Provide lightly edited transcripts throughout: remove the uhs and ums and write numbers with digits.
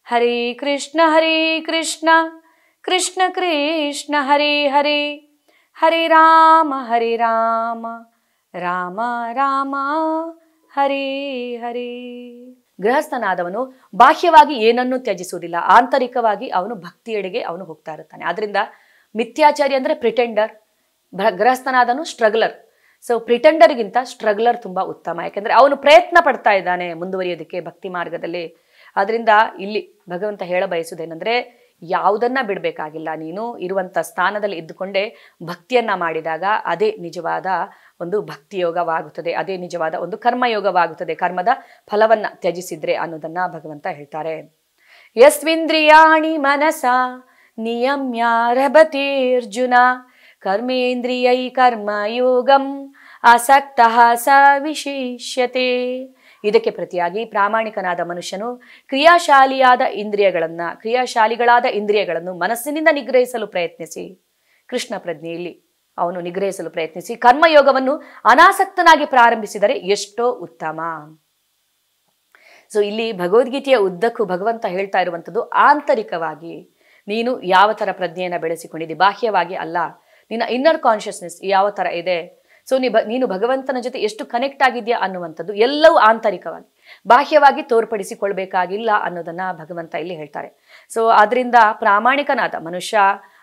ಹರೇ ಕೃಷ್ಣ ಕೃಷ್ಣ ಕೃಷ್ಣ ಹರೇ ಹರೇ, ಹರೇ ರಾಮ ರಾಮ ರಾಮ ಹರೇ ಹರೇ. ಗೃಹಸ್ಥನಾದವನು ಬಾಹ್ಯವಾಗಿ ಏನನ್ನೂ ತ್ಯಜಿಸುವುದಿಲ್ಲ, ಆಂತರಿಕವಾಗಿ ಅವನು ಭಕ್ತಿಯೆಡೆಗೆ ಅವನು ಹೋಗ್ತಾ ಇರುತ್ತಾನೆ. ಆದ್ರಿಂದ ಮಿಥ್ಯಾಚಾರಿ ಅಂದ್ರೆ ಪ್ರಿಟೆಂಡರ್, ಗೃಹಸ್ಥನಾದನು ಸ್ಟ್ರಗ್ಲರ್. ಸೊ ಪ್ರಿಟೆಂಡರ್ಗಿಂತ ಸ್ಟ್ರಗ್ಲರ್ ತುಂಬಾ ಉತ್ತಮ, ಯಾಕೆಂದ್ರೆ ಅವನು ಪ್ರಯತ್ನ ಪಡ್ತಾ ಇದ್ದಾನೆ ಮುಂದುವರಿಯೋದಕ್ಕೆ ಭಕ್ತಿ ಮಾರ್ಗದಲ್ಲಿ. ಆದ್ರಿಂದ ಇಲ್ಲಿ ಭಗವಂತ ಹೇಳ ಬಯಸುವುದೇನೆಂದ್ರೆ, ಯಾವುದನ್ನ ಬಿಡಬೇಕಾಗಿಲ್ಲ. ನೀನು ಇರುವಂತ ಸ್ಥಾನದಲ್ಲಿ ಇದ್ದುಕೊಂಡೇ ಭಕ್ತಿಯನ್ನ ಮಾಡಿದಾಗ ಅದೇ ನಿಜವಾದ ಒಂದು ಭಕ್ತಿ ಯೋಗವಾಗುತ್ತದೆ, ಅದೇ ನಿಜವಾದ ಒಂದು ಕರ್ಮಯೋಗವಾಗುತ್ತದೆ, ಕರ್ಮದ ಫಲವನ್ನ ತ್ಯಜಿಸಿದ್ರೆ ಅನ್ನೋದನ್ನ ಭಗವಂತ ಹೇಳ್ತಾರೆ. ಯಸ್ವಿಂದ್ರಿಯಾಣಿ ಮನಸ ನಿಯಮ್ಯಾರಭತೇರ್ಜುನ ಕರ್ಮೇಂದ್ರಿಯೈ ಕರ್ಮಯೋಗಂ ಆಸಕ್ತಃ ಸ ವಿಶೇಷ್ಯತೆ. ಇದಕ್ಕೆ ಪ್ರತಿಯಾಗಿ ಪ್ರಾಮಾಣಿಕನಾದ ಮನುಷ್ಯನು ಕ್ರಿಯಾಶಾಲಿಗಳಾದ ಇಂದ್ರಿಯಗಳನ್ನು ಮನಸ್ಸಿನಿಂದ ನಿಗ್ರಹಿಸಲು ಪ್ರಯತ್ನಿಸಿ, ಕೃಷ್ಣ ಪ್ರಜ್ಞೆಯಲ್ಲಿ ಅವನು ನಿಗ್ರಹಿಸಲು ಪ್ರಯತ್ನಿಸಿ ಕರ್ಮಯೋಗವನ್ನು ಅನಾಸಕ್ತನಾಗಿ ಪ್ರಾರಂಭಿಸಿದರೆ ಎಷ್ಟೋ ಉತ್ತಮ. ಸೊ ಇಲ್ಲಿ ಭಗವದ್ಗೀತೆಯ ಉದ್ದಕ್ಕೂ ಭಗವಂತ ಹೇಳ್ತಾ ಇರುವಂಥದ್ದು, ಆಂತರಿಕವಾಗಿ ನೀನು ಯಾವ ತರ ಪ್ರಜ್ಞೆಯನ್ನು ಬೆಳೆಸಿಕೊಂಡಿದ್ದಿ, ಬಾಹ್ಯವಾಗಿ ಅಲ್ಲ. ನಿನ್ನ ಇನ್ನರ್ ಕಾನ್ಷಿಯಸ್ನೆಸ್ ಯಾವ ತರ ಇದೆ, ಸೊ ನೀನು ಭಗವಂತನ ಜೊತೆ ಎಷ್ಟು ಕನೆಕ್ಟ್ ಆಗಿದ್ಯಾ ಅನ್ನುವಂಥದ್ದು ಎಲ್ಲವೂ ಆಂತರಿಕವಾಗಿ, ಬಾಹ್ಯವಾಗಿ ತೋರ್ಪಡಿಸಿಕೊಳ್ಬೇಕಾಗಿಲ್ಲ ಅನ್ನೋದನ್ನ ಭಗವಂತ ಇಲ್ಲಿ ಹೇಳ್ತಾರೆ. ಸೊ ಆದ್ರಿಂದ ಪ್ರಾಮಾಣಿಕನಾದ ಮನುಷ್ಯ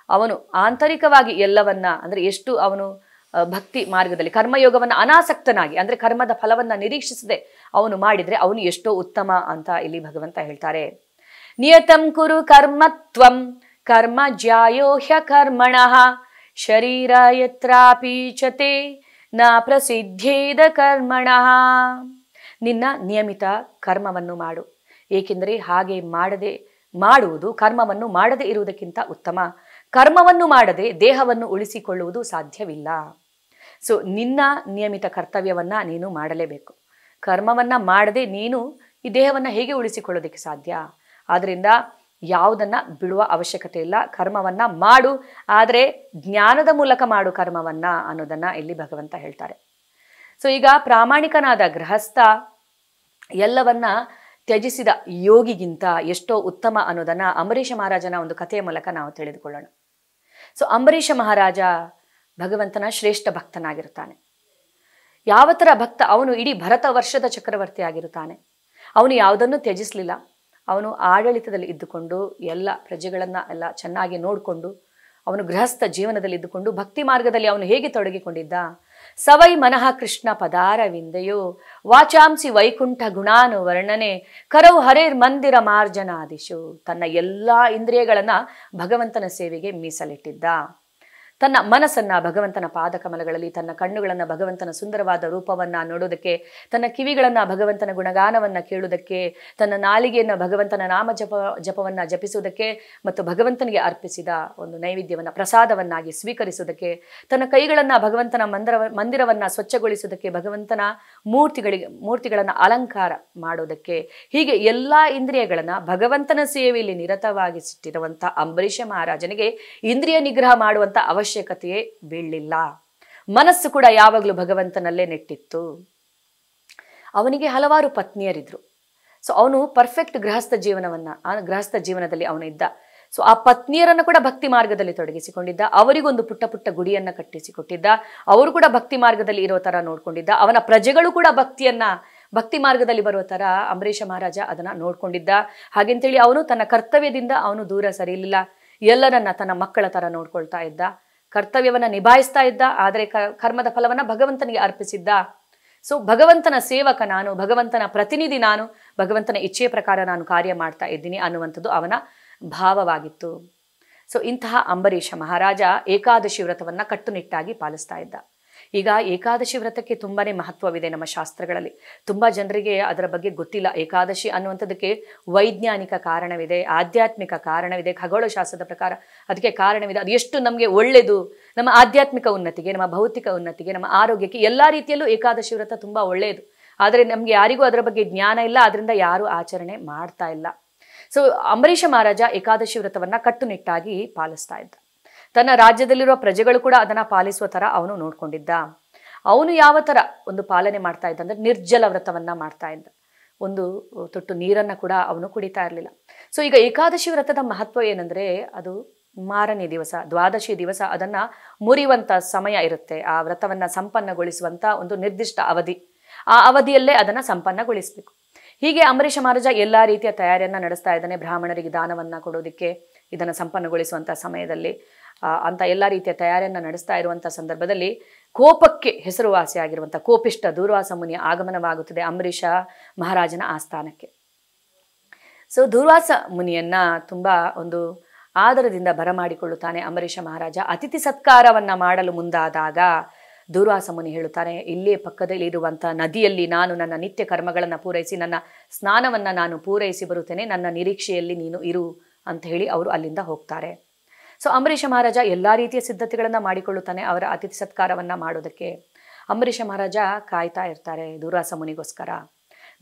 ಅವನು ಆಂತರಿಕವಾಗಿ ಎಲ್ಲವನ್ನ, ಅಂದ್ರೆ ಎಷ್ಟು ಅವನು ಭಕ್ತಿ ಮಾರ್ಗದಲ್ಲಿ ಕರ್ಮಯೋಗವನ್ನ ಅನಾಸಕ್ತನಾಗಿ, ಅಂದ್ರೆ ಕರ್ಮದ ಫಲವನ್ನ ನಿರೀಕ್ಷಿಸದೆ ಅವನು ಮಾಡಿದ್ರೆ ಅವನು ಎಷ್ಟೋ ಉತ್ತಮ ಅಂತ ಇಲ್ಲಿ ಭಗವಂತ ಹೇಳ್ತಾರೆ. ನಿಯತಂ ಕುರು ಕರ್ಮತ್ವಂ ಕರ್ಮ ಜ್ಯಾಯೋ ಹ್ಯ ಕರ್ಮಣಃ ಶರೀರ ಯತ್ರಾಪೀಚತೆ ನ ಪ್ರಸಿದ್ಧೇದ ಕರ್ಮಣಃ. ನಿನ್ನ ನಿಯಮಿತ ಕರ್ಮವನ್ನು ಮಾಡು, ಏಕೆಂದರೆ ಹಾಗೆ ಮಾಡುವುದು ಕರ್ಮವನ್ನು ಮಾಡದೆ ಇರುವುದಕ್ಕಿಂತ ಉತ್ತಮ. ಕರ್ಮವನ್ನು ಮಾಡದೆ ದೇಹವನ್ನು ಉಳಿಸಿಕೊಳ್ಳುವುದು ಸಾಧ್ಯವಿಲ್ಲ. ಸೊ ನಿನ್ನ ನಿಯಮಿತ ಕರ್ತವ್ಯವನ್ನ ನೀನು ಮಾಡಲೇಬೇಕು. ಕರ್ಮವನ್ನ ಮಾಡದೆ ನೀನು ಈ ದೇಹವನ್ನ ಹೇಗೆ ಉಳಿಸಿಕೊಳ್ಳೋದಕ್ಕೆ ಸಾಧ್ಯ? ಆದ್ರಿಂದ ಯಾವುದನ್ನ ಬಿಡುವ ಅವಶ್ಯಕತೆ ಇಲ್ಲ, ಕರ್ಮವನ್ನ ಮಾಡು, ಆದರೆ ಜ್ಞಾನದ ಮೂಲಕ ಮಾಡು ಕರ್ಮವನ್ನ ಅನ್ನೋದನ್ನ ಇಲ್ಲಿ ಭಗವಂತ ಹೇಳ್ತಾರೆ. ಸೊ ಈಗ ಪ್ರಾಮಾಣಿಕನಾದ ಗೃಹಸ್ಥ ಎಲ್ಲವನ್ನ ತ್ಯಜಿಸಿದ ಯೋಗಿಗಿಂತ ಎಷ್ಟೋ ಉತ್ತಮ ಅನ್ನೋದನ್ನ ಅಂಬರೀಷ ಮಹಾರಾಜನ ಒಂದು ಕಥೆಯ ಮೂಲಕ ನಾವು ತಿಳಿದುಕೊಳ್ಳೋಣ. ಸೊ ಅಂಬರೀಷ ಮಹಾರಾಜ ಭಗವಂತನ ಶ್ರೇಷ್ಠ ಭಕ್ತನಾಗಿರುತ್ತಾನೆ. ಯಾವ ತರ ಭಕ್ತ, ಅವನು ಇಡೀ ಭರತ ವರ್ಷದ ಚಕ್ರವರ್ತಿ ಆಗಿರುತ್ತಾನೆ. ಅವನು ಯಾವುದನ್ನು ತ್ಯಜಿಸಲಿಲ್ಲ. ಅವನು ಆಡಳಿತದಲ್ಲಿ ಇದ್ದುಕೊಂಡು ಎಲ್ಲ ಪ್ರಜೆಗಳನ್ನ ಎಲ್ಲ ಚೆನ್ನಾಗಿ ನೋಡಿಕೊಂಡು ಅವನು ಗೃಹಸ್ಥ ಜೀವನದಲ್ಲಿ ಇದ್ದುಕೊಂಡು ಭಕ್ತಿ ಮಾರ್ಗದಲ್ಲಿ ಅವನು ಹೇಗೆ ತೊಡಗಿಕೊಂಡಿದ್ದ. ಸವೈ ಮನಃ ಕೃಷ್ಣ ಪದಾರವಿಂದೆಯೋ ವಾಚಾಂಸಿ ವೈಕುಂಠ ಗುಣಾನು ವರ್ಣನೆ ಕರೌ ಹರೇರ್ ಮಂದಿರ ಮಾರ್ಜನಾದಿಶು. ತನ್ನ ಎಲ್ಲಾ ಇಂದ್ರಿಯಗಳನ್ನ ಭಗವಂತನ ಸೇವೆಗೆ ಮೀಸಲಿಟ್ಟಿದ್ದ. ತನ್ನ ಮನಸ್ಸನ್ನ ಭಗವಂತನ ಪಾದಕಮಲಗಳಲ್ಲಿ, ತನ್ನ ಕಣ್ಣುಗಳನ್ನ ಭಗವಂತನ ಸುಂದರವಾದ ರೂಪವನ್ನ ನೋಡೋದಕ್ಕೆ, ತನ್ನ ಕಿವಿಗಳನ್ನ ಭಗವಂತನ ಗುಣಗಾನವನ್ನ ಕೇಳುವುದಕ್ಕೆ, ತನ್ನ ನಾಲಿಗೆಯನ್ನ ಭಗವಂತನ ನಾಮ ಜಪವನ್ನ ಜಪಿಸುವುದಕ್ಕೆ ಮತ್ತು ಭಗವಂತನಿಗೆ ಅರ್ಪಿಸಿದ ಒಂದು ನೈವೇದ್ಯವನ್ನ ಪ್ರಸಾದವನ್ನಾಗಿ ಸ್ವೀಕರಿಸುವುದಕ್ಕೆ, ತನ್ನ ಕೈಗಳನ್ನ ಭಗವಂತನ ಮಂದಿರವನ್ನ ಸ್ವಚ್ಛಗೊಳಿಸುವುದಕ್ಕೆ, ಭಗವಂತನ ಮೂರ್ತಿಗಳನ್ನ ಅಲಂಕಾರ ಮಾಡೋದಕ್ಕೆ, ಹೀಗೆ ಎಲ್ಲಾ ಇಂದ್ರಿಯಗಳನ್ನ ಭಗವಂತನ ಸೇವೆಯಲ್ಲಿ ನಿರತವಾಗಿಸಿಟ್ಟಿರುವಂತ ಅಂಬರೀಷ ಮಹಾರಾಜನಿಗೆ ಇಂದ್ರಿಯ ನಿಗ್ರಹ ಮಾಡುವಂತ ಅವಶ್ಯಕತೆಯೇ ಬೀಳಲಿಲ್ಲ. ಮನಸ್ಸು ಕೂಡ ಯಾವಾಗಲೂ ಭಗವಂತನಲ್ಲೇ ನೆಟ್ಟಿತ್ತು. ಅವನಿಗೆ ಹಲವಾರು ಪತ್ನಿಯರಿದ್ರು. ಸೊ ಅವನು ಪರ್ಫೆಕ್ಟ್ ಗೃಹಸ್ಥ ಜೀವನದಲ್ಲಿ ಅವನು ಇದ್ದ. ಸೊ ಆ ಪತ್ನಿಯರನ್ನು ಕೂಡ ಭಕ್ತಿ ಮಾರ್ಗದಲ್ಲಿ ತೊಡಗಿಸಿಕೊಂಡಿದ್ದ. ಅವರಿಗೊಂದು ಪುಟ್ಟ ಪುಟ್ಟ ಗುಡಿಯನ್ನ ಕಟ್ಟಿಸಿಕೊಟ್ಟಿದ್ದ. ಅವರು ಕೂಡ ಭಕ್ತಿ ಮಾರ್ಗದಲ್ಲಿ ಇರೋ ತರ ನೋಡ್ಕೊಂಡಿದ್ದ. ಅವನ ಪ್ರಜೆಗಳು ಕೂಡ ಭಕ್ತಿ ಮಾರ್ಗದಲ್ಲಿ ಬರುವ ತರ ಅಂಬರೀಷ ಮಹಾರಾಜ ಅದನ್ನ ನೋಡ್ಕೊಂಡಿದ್ದ. ಹಾಗೆಂತೇಳಿ ಅವನು ತನ್ನ ಕರ್ತವ್ಯದಿಂದ ಅವನು ದೂರ ಸರಿಯಲಿಲ್ಲ. ಎಲ್ಲರನ್ನ ತನ್ನ ಮಕ್ಕಳ ತರ ನೋಡ್ಕೊಳ್ತಾ ಇದ್ದ, ಕರ್ತವ್ಯವನ್ನ ನಿಭಾಯಿಸ್ತಾ ಇದ್ದ. ಆದರೆ ಕರ್ಮದ ಫಲವನ್ನ ಭಗವಂತನಿಗೆ ಅರ್ಪಿಸಿದ್ದ. ಸೊ ಭಗವಂತನ ಸೇವಕ ನಾನು, ಭಗವಂತನ ಪ್ರತಿನಿಧಿ ನಾನು, ಭಗವಂತನ ಇಚ್ಛೆಯ ಪ್ರಕಾರ ನಾನು ಕಾರ್ಯ ಮಾಡ್ತಾ ಇದ್ದೀನಿ ಅನ್ನುವಂಥದ್ದು ಅವನ ಭಾವವಾಗಿತ್ತು. ಸೊ ಇಂತಹ ಅಂಬರೀಷ ಮಹಾರಾಜ ಏಕಾದಶಿ ವ್ರತವನ್ನ ಕಟ್ಟುನಿಟ್ಟಾಗಿ ಪಾಲಿಸ್ತಾ ಇದ್ದ. ಈಗ ಏಕಾದಶಿ ವ್ರತಕ್ಕೆ ತುಂಬಾನೇ ಮಹತ್ವವಿದೆ ನಮ್ಮ ಶಾಸ್ತ್ರಗಳಲ್ಲಿ. ತುಂಬಾ ಜನರಿಗೆ ಅದರ ಬಗ್ಗೆ ಗೊತ್ತಿಲ್ಲ. ಏಕಾದಶಿ ಅನ್ನುವಂಥದ್ದಕ್ಕೆ ವೈಜ್ಞಾನಿಕ ಕಾರಣವಿದೆ, ಆಧ್ಯಾತ್ಮಿಕ ಕಾರಣವಿದೆ, ಖಗೋಳಶಾಸ್ತ್ರದ ಪ್ರಕಾರ ಅದಕ್ಕೆ ಕಾರಣವಿದೆ. ಅದು ಎಷ್ಟು ನಮಗೆ ಒಳ್ಳೆಯದು, ನಮ್ಮ ಆಧ್ಯಾತ್ಮಿಕ ಉನ್ನತಿಗೆ, ನಮ್ಮ ಭೌತಿಕ ಉನ್ನತಿಗೆ, ನಮ್ಮ ಆರೋಗ್ಯಕ್ಕೆ ಎಲ್ಲಾ ರೀತಿಯಲ್ಲೂ ಏಕಾದಶಿ ವ್ರತ ತುಂಬಾ ಒಳ್ಳೆಯದು. ಆದರೆ ನಮ್ಗೆ ಯಾರಿಗೂ ಅದರ ಬಗ್ಗೆ ಜ್ಞಾನ ಇಲ್ಲ, ಅದರಿಂದ ಯಾರು ಆಚರಣೆ ಮಾಡ್ತಾ ಇಲ್ಲ. ಸೊ ಅಂಬರೀಷ ಮಹಾರಾಜ ಏಕಾದಶಿ ವ್ರತವನ್ನ ಕಟ್ಟುನಿಟ್ಟಾಗಿ ಪಾಲಿಸ್ತಾ ಇದ್ದ. ತನ್ನ ರಾಜ್ಯದಲ್ಲಿರುವ ಪ್ರಜೆಗಳು ಕೂಡ ಅದನ್ನ ಪಾಲಿಸುವ ತರ ಅವನು ನೋಡ್ಕೊಂಡಿದ್ದ. ಅವನು ಯಾವ ತರ ಒಂದು ಪಾಲನೆ ಮಾಡ್ತಾ ಇದ್ದ ಅಂದ್ರೆ ನಿರ್ಜಲ ವ್ರತವನ್ನ ಮಾಡ್ತಾ ಇದ್ದ. ಒಂದು ತೊಟ್ಟು ನೀರನ್ನ ಕೂಡ ಅವನು ಕುಡಿತಾ ಇರಲಿಲ್ಲ. ಸೊ ಈಗ ಏಕಾದಶಿ ವ್ರತದ ಮಹತ್ವ ಏನಂದ್ರೆ ಅದು ಮಾರನೇ ದಿವಸ, ದ್ವಾದಶಿ ದಿವಸ ಅದನ್ನ ಮುರಿಯುವಂತ ಸಮಯ ಇರುತ್ತೆ. ಆ ವ್ರತವನ್ನ ಸಂಪನ್ನಗೊಳಿಸುವಂತ ಒಂದು ನಿರ್ದಿಷ್ಟ ಅವಧಿ, ಆ ಅವಧಿಯಲ್ಲೇ ಅದನ್ನ ಸಂಪನ್ನಗೊಳಿಸಬೇಕು. ಹೀಗೆ ಅಂಬರೀಷ ಮಹಾರಾಜ ಎಲ್ಲಾ ರೀತಿಯ ತಯಾರಿಯನ್ನ ನಡೆಸ್ತಾ ಇದ್ದಾನೆ. ಬ್ರಾಹ್ಮಣರಿಗೆ ದಾನವನ್ನ ಕೊಡೋದಕ್ಕೆ, ಇದನ್ನ ಸಂಪನ್ನಗೊಳಿಸುವಂತ ಸಮಯದಲ್ಲಿ ಅಂತ ಎಲ್ಲಾ ರೀತಿಯ ತಯಾರಿಯನ್ನ ನಡೆಸ್ತಾ ಇರುವಂತಹ ಸಂದರ್ಭದಲ್ಲಿ ಕೋಪಕ್ಕೆ ಹೆಸರುವಾಸಿಯಾಗಿರುವಂತಹ ಕೋಪಿಷ್ಟ ದೂರ್ವಾಸ ಮುನಿಯ ಆಗಮನವಾಗುತ್ತದೆ ಅಂಬರೀಷ ಮಹಾರಾಜನ ಆಸ್ಥಾನಕ್ಕೆ. ಸೊ ದೂರ್ವಾಸ ಮುನಿಯನ್ನ ತುಂಬಾ ಒಂದು ಆದರದಿಂದ ಬರಮಾಡಿಕೊಳ್ಳುತ್ತಾನೆ ಅಂಬರೀಷ ಮಹಾರಾಜ. ಅತಿಥಿ ಸತ್ಕಾರವನ್ನ ಮಾಡಲು ಮುಂದಾದಾಗ ದೂರ್ವಾಸ ಮುನಿ ಹೇಳುತ್ತಾನೆ, ಇಲ್ಲೇ ಪಕ್ಕದಲ್ಲಿ ಇರುವಂತಹ ನದಿಯಲ್ಲಿ ನಾನು ನನ್ನ ನಿತ್ಯ ಕರ್ಮಗಳನ್ನು ಪೂರೈಸಿ ನನ್ನ ಸ್ನಾನವನ್ನ ನಾನು ಪೂರೈಸಿ ಬರುತ್ತೇನೆ, ನನ್ನ ನಿರೀಕ್ಷೆಯಲ್ಲಿ ನೀನು ಇರು ಅಂತ ಹೇಳಿ ಅವರು ಅಲ್ಲಿಂದ ಹೋಗ್ತಾರೆ. ಸೊ ಅಂಬರೀಷ ಮಹಾರಾಜ ಎಲ್ಲಾ ರೀತಿಯ ಸಿದ್ಧತೆಗಳನ್ನ ಮಾಡಿಕೊಳ್ಳುತ್ತಾನೆ ಅವರ ಅತಿಥಿ ಸತ್ಕಾರವನ್ನ ಮಾಡೋದಕ್ಕೆ. ಅಂಬರೀಷ ಮಹಾರಾಜ ಕಾಯ್ತಾ ಇರ್ತಾರೆ ದೂರ್ವಾಸ ಮುನಿಗೋಸ್ಕರ.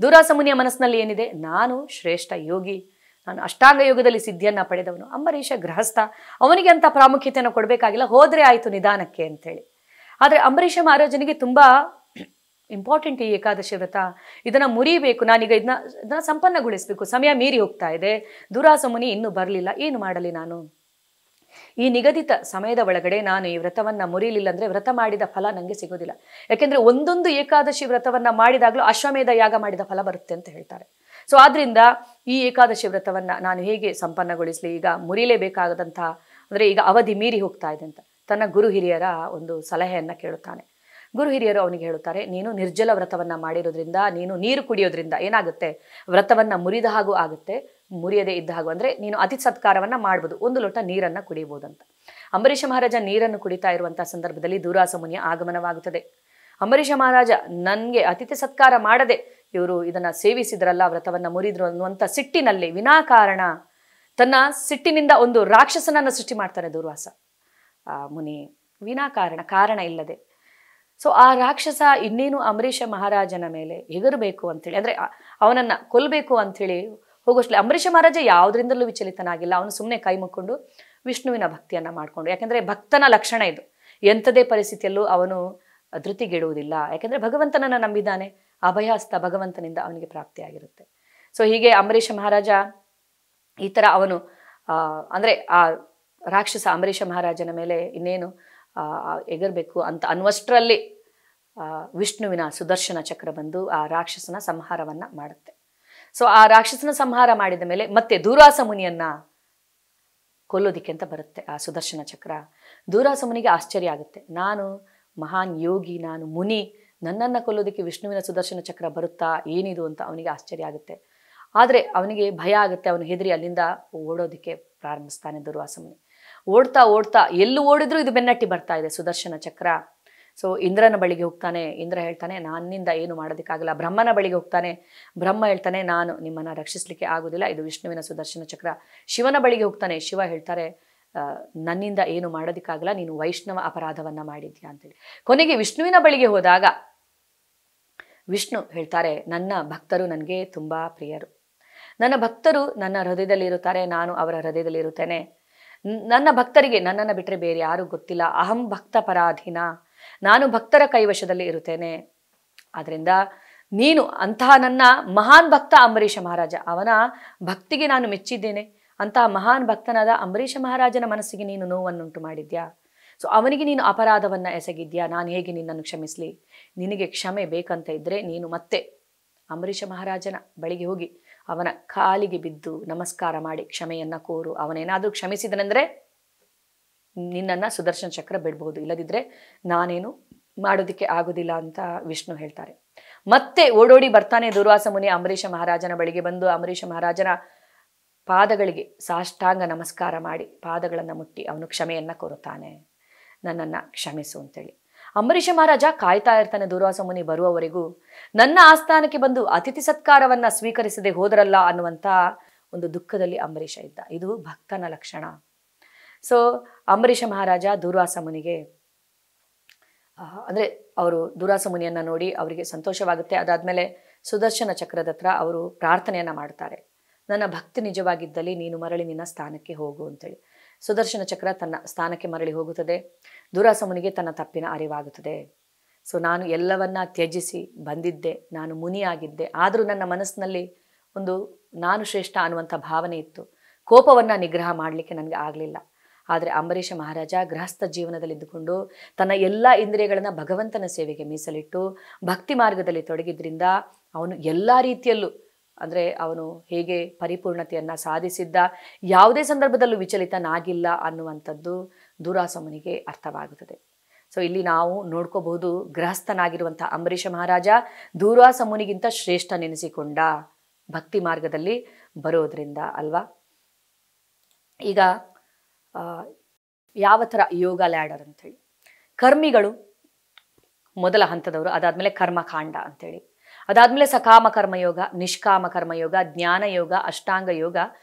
ದೂರ್ವಾಸ ಮುನಿಯ ಮನಸ್ಸಿನಲ್ಲಿ ಏನಿದೆ, ನಾನು ಶ್ರೇಷ್ಠ ಯೋಗಿ, ನಾನು ಅಷ್ಟಾಂಗ ಯೋಗದಲ್ಲಿ ಸಿದ್ಧಿಯನ್ನ ಪಡೆದವನು. ಅಂಬರೀಷ ಗೃಹಸ್ಥ, ಅವನಿಗೆ ಅಂತ ಪ್ರಾಮುಖ್ಯತೆಯನ್ನು ಕೊಡಬೇಕಾಗಿಲ್ಲ, ಹೋದ್ರೆ ಆಯ್ತು ನಿಧಾನಕ್ಕೆ ಅಂತೇಳಿ. ಆದ್ರೆ ಅಂಬರೀಷ ಮಹಾರಾಜನಿಗೆ ತುಂಬಾ ಇಂಪಾರ್ಟೆಂಟ್ ಈ ಏಕಾದಶಿ ವ್ರತ, ಇದನ್ನ ಮುರಿಬೇಕು, ನಾನೀಗ ಇದನ್ನ ಸಂಪನ್ನಗೊಳಿಸ್ಬೇಕು, ಸಮಯ ಮೀರಿ ಹೋಗ್ತಾ ಇದೆ, ದೂರ್ವಾಸ ಮುನಿ ಇನ್ನೂ ಬರಲಿಲ್ಲ, ಏನು ಮಾಡಲಿ ನಾನು? ಈ ನಿಗದಿತ ಸಮಯದ ಒಳಗಡೆ ನಾನು ಈ ವ್ರತವನ್ನ ಮುರಿಲಿಲ್ಲ ಅಂದ್ರೆ ವ್ರತ ಮಾಡಿದ ಫಲ ನನಗೆ ಸಿಗೋದಿಲ್ಲ. ಯಾಕೆಂದ್ರೆ ಒಂದೊಂದು ಏಕಾದಶಿ ವ್ರತವನ್ನ ಮಾಡಿದಾಗ್ಲೂ ಅಶ್ವಮೇಧ ಯಾಗ ಮಾಡಿದ ಫಲ ಬರುತ್ತೆ ಅಂತ ಹೇಳ್ತಾರೆ. ಸೊ ಆದ್ರಿಂದ ಈ ಏಕಾದಶಿ ವ್ರತವನ್ನ ನಾನು ಹೇಗೆ ಸಂಪನ್ನಗೊಳಿಸ್ಲಿ, ಈಗ ಮುರಿಲೇಬೇಕಾದಂತಹ ಅಂದ್ರೆ ಈಗ ಅವಧಿ ಮೀರಿ ಹೋಗ್ತಾ ಇದೆ ಅಂತ ತನ್ನ ಗುರು ಹಿರಿಯರ ಒಂದು ಸಲಹೆಯನ್ನ ಕೇಳುತ್ತಾನೆ. ಗುರು ಹಿರಿಯರು ಅವನಿಗೆ ಹೇಳುತ್ತಾರೆ, ನೀನು ನಿರ್ಜಲ ವ್ರತವನ್ನ ಮಾಡಿರೋದ್ರಿಂದ, ನೀನು ನೀರು ಕುಡಿಯೋದ್ರಿಂದ ಏನಾಗುತ್ತೆ, ವ್ರತವನ್ನ ಮುರಿದ ಹಾಗೂ ಆಗುತ್ತೆ, ಮುರಿಯದೇ ಇದ್ದ ಹಾಗೂ ಅಂದ್ರೆ ನೀನು ಅತಿಥಿ ಸತ್ಕಾರವನ್ನ ಮಾಡ್ಬೋದು, ಒಂದು ಲೋಟ ನೀರನ್ನ ಕುಡಿಯಬಹುದಂತ. ಅಂಬರೀಷ ಮಹಾರಾಜ ನೀರನ್ನು ಕುಡಿತಾ ಇರುವಂತಹ ಸಂದರ್ಭದಲ್ಲಿ ದೂರ್ವಾಸ ಮುನಿಯ ಆಗಮನವಾಗುತ್ತದೆ. ಅಂಬರೀಷ ಮಹಾರಾಜ ನನ್ಗೆ ಅತಿಥಿ ಸತ್ಕಾರ ಮಾಡದೆ ಇವರು ಇದನ್ನ ಸೇವಿಸಿದ್ರಲ್ಲ, ವ್ರತವನ್ನ ಮುರಿದ್ರು ಅನ್ನುವಂಥ ಸಿಟ್ಟಿನಲ್ಲಿ ವಿನಾಕಾರಣ ತನ್ನ ಸಿಟ್ಟಿನಿಂದ ಒಂದು ರಾಕ್ಷಸನನ್ನ ಸೃಷ್ಟಿ ಮಾಡ್ತಾನೆ ದೂರ್ವಾಸ ಮುನಿ, ವಿನಾಕಾರಣ, ಕಾರಣ ಇಲ್ಲದೆ. ಸೊ ಆ ರಾಕ್ಷಸ ಇನ್ನೇನು ಅಂಬರೀಷ ಮಹಾರಾಜನ ಮೇಲೆ ಎಗರಬೇಕು ಅಂತೇಳಿ, ಅಂದ್ರೆ ಅವನನ್ನ ಕೊಲ್ಲಬೇಕು ಅಂಥೇಳಿ ಹೋಗೋಷ್ಟೇ ಅಂಬರೀಷ ಮಹಾರಾಜ ಯಾವುದರಿಂದಲೂ ವಿಚಲಿತನಾಗಿಲ್ಲ. ಅವನು ಸುಮ್ಮನೆ ಕೈ ಮುಕ್ಕೊಂಡು ವಿಷ್ಣುವಿನ ಭಕ್ತಿಯನ್ನ ಮಾಡಿಕೊಂಡು, ಯಾಕೆಂದ್ರೆ ಭಕ್ತನ ಲಕ್ಷಣ ಇದು, ಎಂಥದೇ ಪರಿಸ್ಥಿತಿಯಲ್ಲೂ ಅವನು ಧೃತಿಗೆಡುವುದಿಲ್ಲ, ಯಾಕೆಂದ್ರೆ ಭಗವಂತನನ್ನ ನಂಬಿದ್ದಾನೆ, ಅಭಯಹಸ್ತ ಭಗವಂತನಿಂದ ಅವನಿಗೆ ಪ್ರಾಪ್ತಿಯಾಗಿರುತ್ತೆ. ಸೊ ಹೀಗೆ ಅಂಬರೀಷ ಮಹಾರಾಜ ಈ ತರ ಅವನು ಅಂದ್ರೆ ಆ ರಾಕ್ಷಸ ಅಂಬರೀಷ ಮಹಾರಾಜನ ಮೇಲೆ ಇನ್ನೇನು ಎಗರ್ಬೇಕು ಅಂತ ಅನ್ನುವಷ್ಟರಲ್ಲಿ ವಿಷ್ಣುವಿನ ಸುದರ್ಶನ ಚಕ್ರ ಬಂದು ಆ ರಾಕ್ಷಸನ ಸಂಹಾರವನ್ನ ಮಾಡುತ್ತೆ. ಸೊ ಆ ರಾಕ್ಷಸನ ಸಂಹಾರ ಮಾಡಿದ ಮೇಲೆ ಮತ್ತೆ ದೂರ್ವಾಸ ಮುನಿಯನ್ನ ಕೊಲ್ಲೋದಿಕ್ಕೆ ಅಂತ ಬರುತ್ತೆ ಆ ಸುದರ್ಶನ ಚಕ್ರ. ದೂರ್ವಾಸ ಮುನಿಗೆ ಆಶ್ಚರ್ಯ ಆಗುತ್ತೆ, ನಾನು ಮಹಾನ್ ಯೋಗಿ, ನಾನು ಮುನಿ, ನನ್ನನ್ನು ಕೊಲ್ಲೋದಕ್ಕೆ ವಿಷ್ಣುವಿನ ಸುದರ್ಶನ ಚಕ್ರ ಬರುತ್ತಾ, ಏನಿದು ಅಂತ ಅವನಿಗೆ ಆಶ್ಚರ್ಯ ಆಗುತ್ತೆ. ಆದರೆ ಅವನಿಗೆ ಭಯ ಆಗುತ್ತೆ, ಅವನು ಹೆದರಿ ಅಲ್ಲಿಂದ ಓಡೋದಕ್ಕೆ ಪ್ರಾರಂಭಿಸ್ತಾನೆ ದೂರ್ವಾಸ ಮುನಿ. ಓಡ್ತಾ ಓಡ್ತಾ ಎಲ್ಲೂ ಓಡಿದ್ರೂ ಇದು ಬೆನ್ನಟ್ಟಿ ಬರ್ತಾ ಇದೆ ಸುದರ್ಶನ ಚಕ್ರ. ಸೊ ಇಂದ್ರನ ಬಳಿಗೆ ಹೋಗ್ತಾನೆ, ಇಂದ್ರ ಹೇಳ್ತಾನೆ ನನ್ನಿಂದ ಏನು ಮಾಡೋದಕ್ಕಾಗಲ್ಲ. ಬ್ರಹ್ಮನ ಬಳಿಗೆ ಹೋಗ್ತಾನೆ, ಬ್ರಹ್ಮ ಹೇಳ್ತಾನೆ ನಾನು ನಿಮ್ಮನ್ನ ರಕ್ಷಿಸ್ಲಿಕ್ಕೆ ಆಗುದಿಲ್ಲ, ಇದು ವಿಷ್ಣುವಿನ ಸುದರ್ಶನ ಚಕ್ರ. ಶಿವನ ಬಳಿಗೆ ಹೋಗ್ತಾನೆ, ಶಿವ ಹೇಳ್ತಾರೆ ನನ್ನಿಂದ ಏನು ಮಾಡೋದಕ್ಕಾಗಲ್ಲ, ನೀನು ವೈಷ್ಣವ ಅಪರಾಧವನ್ನ ಮಾಡಿದ್ಯಾ ಅಂತೇಳಿ. ಕೊನೆಗೆ ವಿಷ್ಣುವಿನ ಬಳಿಗೆ ಹೋದಾಗ ವಿಷ್ಣು ಹೇಳ್ತಾರೆ, ನನ್ನ ಭಕ್ತರು ನನಗೆ ತುಂಬಾ ಪ್ರಿಯರು, ನನ್ನ ಭಕ್ತರು ನನ್ನ ಹೃದಯದಲ್ಲಿ ಇರುತ್ತಾರೆ, ನಾನು ಅವರ ಹೃದಯದಲ್ಲಿ ಇರುತ್ತೇನೆ. ನನ್ನ ಭಕ್ತರಿಗೆ ನನ್ನನ್ನು ಬಿಟ್ಟರೆ ಬೇರೆ ಯಾರು ಗೊತ್ತಿಲ್ಲ. ಅಹಂ ಭಕ್ತ ಪರಾಧೀನ, ನಾನು ಭಕ್ತರ ಕೈವಶದಲ್ಲಿ ಇರುತ್ತೇನೆ. ಆದ್ರಿಂದ ನೀನು ಅಂತಹ ನನ್ನ ಮಹಾನ್ ಭಕ್ತ ಅಂಬರೀಷ ಮಹಾರಾಜ, ಅವನ ಭಕ್ತಿಗೆ ನಾನು ಮೆಚ್ಚಿದ್ದೇನೆ. ಅಂತಹ ಮಹಾನ್ ಭಕ್ತನಾದ ಅಂಬರೀಷ ಮಹಾರಾಜನ ಮನಸ್ಸಿಗೆ ನೀನು ನೋವನ್ನುಂಟು ಮಾಡಿದ್ಯಾ. ಸೊ ಅವನಿಗೆ ನೀನು ಅಪರಾಧವನ್ನ ಎಸಗಿದ್ಯಾ, ನಾನು ಹೇಗೆ ನಿನ್ನನ್ನು ಕ್ಷಮಿಸಲಿ? ನಿನಗೆ ಕ್ಷಮೆ ಬೇಕಂತ ಇದ್ರೆ ನೀನು ಮತ್ತೆ ಅಂಬರೀಷ ಮಹಾರಾಜನ ಬಳಿಗೆ ಹೋಗಿ ಅವನ ಕಾಲಿಗೆ ಬಿದ್ದು ನಮಸ್ಕಾರ ಮಾಡಿ ಕ್ಷಮೆಯನ್ನ ಕೋರು. ಅವನೇನಾದ್ರೂ ಕ್ಷಮಿಸಿದನೆಂದ್ರೆ ನಿನ್ನನ್ನ ಸುದರ್ಶನ ಚಕ್ರ ಬಿಡ್ಬಹುದು, ಇಲ್ಲದಿದ್ರೆ ನಾನೇನು ಮಾಡೋದಿಕ್ಕೆ ಆಗುದಿಲ್ಲ ಅಂತ ವಿಷ್ಣು ಹೇಳ್ತಾರೆ. ಮತ್ತೆ ಓಡೋಡಿ ಬರ್ತಾನೆ ದೂರ್ವಾಸ ಮುನಿ ಅಂಬರೀಷ ಮಹಾರಾಜನ ಬಳಿಗೆ ಬಂದು ಅಂಬರೀಷ ಮಹಾರಾಜನ ಪಾದಗಳಿಗೆ ಸಾಷ್ಟಾಂಗ ನಮಸ್ಕಾರ ಮಾಡಿ ಪಾದಗಳನ್ನ ಮುಟ್ಟಿ ಅವನು ಕ್ಷಮೆಯನ್ನ ಕೋರುತ್ತಾನೆ, ನನ್ನನ್ನ ಕ್ಷಮಿಸು ಅಂತೇಳಿ. ಅಂಬರೀಷ ಮಹಾರಾಜ ಕಾಯ್ತಾ ಇರ್ತಾನೆ ದೂರ್ವಾಸ ಮುನಿ ಬರುವವರೆಗೂ. ನನ್ನ ಆಸ್ಥಾನಕ್ಕೆ ಬಂದು ಅತಿಥಿ ಸತ್ಕಾರವನ್ನ ಸ್ವೀಕರಿಸದೆ ಹೋದ್ರಲ್ಲ ಅನ್ನುವಂತ ಒಂದು ದುಃಖದಲ್ಲಿ ಅಂಬರೀಷ ಇದ್ದ. ಇದು ಭಕ್ತನ ಲಕ್ಷಣ. ಸೊ ಅಂಬರೀಷ ಮಹಾರಾಜ ದೂರ್ವಾಸ ಮುನಿಗೆ ಅಂದ್ರೆ ಅವರು ದೂರ್ವಾಸ ಮುನಿಯನ್ನ ನೋಡಿ ಅವರಿಗೆ ಸಂತೋಷವಾಗುತ್ತೆ. ಅದಾದ್ಮೇಲೆ ಸುದರ್ಶನ ಚಕ್ರದ ಹತ್ರ ಅವರು ಪ್ರಾರ್ಥನೆಯನ್ನ ಮಾಡ್ತಾರೆ, ನನ್ನ ಭಕ್ತಿ ನಿಜವಾಗಿದ್ದಲ್ಲಿ ನೀನು ಮರಳಿ ನಿನ್ನ ಸ್ಥಾನಕ್ಕೆ ಹೋಗು ಅಂತೇಳಿ. ಸುದರ್ಶನ ಚಕ್ರ ತನ್ನ ಸ್ಥಾನಕ್ಕೆ ಮರಳಿ ಹೋಗುತ್ತದೆ. ದುರಾಸಮುನಿಗೆ ತನ್ನ ತಪ್ಪಿನ ಅರಿವಾಗುತ್ತದೆ. ಸೊ ನಾನು ಎಲ್ಲವನ್ನ ತ್ಯಜಿಸಿ ಬಂದಿದ್ದೆ, ನಾನು ಮುನಿಯಾಗಿದ್ದೆ, ಆದರೂ ನನ್ನ ಮನಸ್ಸಿನಲ್ಲಿ ಒಂದು ನಾನು ಶ್ರೇಷ್ಠ ಅನ್ನುವಂಥ ಭಾವನೆ ಇತ್ತು. ಕೋಪವನ್ನು ನಿಗ್ರಹ ಮಾಡಲಿಕ್ಕೆ ನನಗೆ ಆಗಲಿಲ್ಲ. ಆದರೆ ಅಂಬರೀಷ ಮಹಾರಾಜ ಗೃಹಸ್ಥ ಜೀವನದಲ್ಲಿದ್ದುಕೊಂಡು ತನ್ನ ಎಲ್ಲ ಇಂದ್ರಿಯಗಳನ್ನು ಭಗವಂತನ ಸೇವೆಗೆ ಮೀಸಲಿಟ್ಟು ಭಕ್ತಿ ಮಾರ್ಗದಲ್ಲಿ ತೊಡಗಿದ್ರಿಂದ ಅವನು ಎಲ್ಲ ರೀತಿಯಲ್ಲೂ ಅಂದರೆ ಅವನು ಹೇಗೆ ಪರಿಪೂರ್ಣತೆಯನ್ನು ಸಾಧಿಸಿದ್ದ, ಯಾವುದೇ ಸಂದರ್ಭದಲ್ಲೂ ವಿಚಲಿತನಾಗಿಲ್ಲ ಅನ್ನುವಂಥದ್ದು ದುರಾಸಮುನಿಗೆ ಅರ್ಥವಾಗುತ್ತದೆ. ಸೊ ಇಲ್ಲಿ ನಾವು ನೋಡ್ಕೋಬಹುದು, ಗೃಹಸ್ಥನಾಗಿರುವಂಥ ಅಂಬರೀಷ ಮಹಾರಾಜ ದುರಾಸಮುನಿಗಿಂತ ಶ್ರೇಷ್ಠ ನೆನೆಸಿಕೊಂಡ ಭಕ್ತಿ ಮಾರ್ಗದಲ್ಲಿ ಬರೋದ್ರಿಂದ ಅಲ್ವಾ. ಈಗ ಯಾವ ಥರ ಯೋಗ ಲ್ಯಾಡರ್ ಅಂಥೇಳಿ, ಕರ್ಮಿಗಳು ಮೊದಲ ಹಂತದವರು, ಅದಾದಮೇಲೆ ಕರ್ಮಕಾಂಡ ಅಂಥೇಳಿ, ಅದಾದಮೇಲೆ ಸಕಾಮ ಕರ್ಮಯೋಗ, ನಿಷ್ಕಾಮ ಕರ್ಮಯೋಗ, ಜ್ಞಾನ ಯೋಗ, ಅಷ್ಟಾಂಗ ಯೋಗ,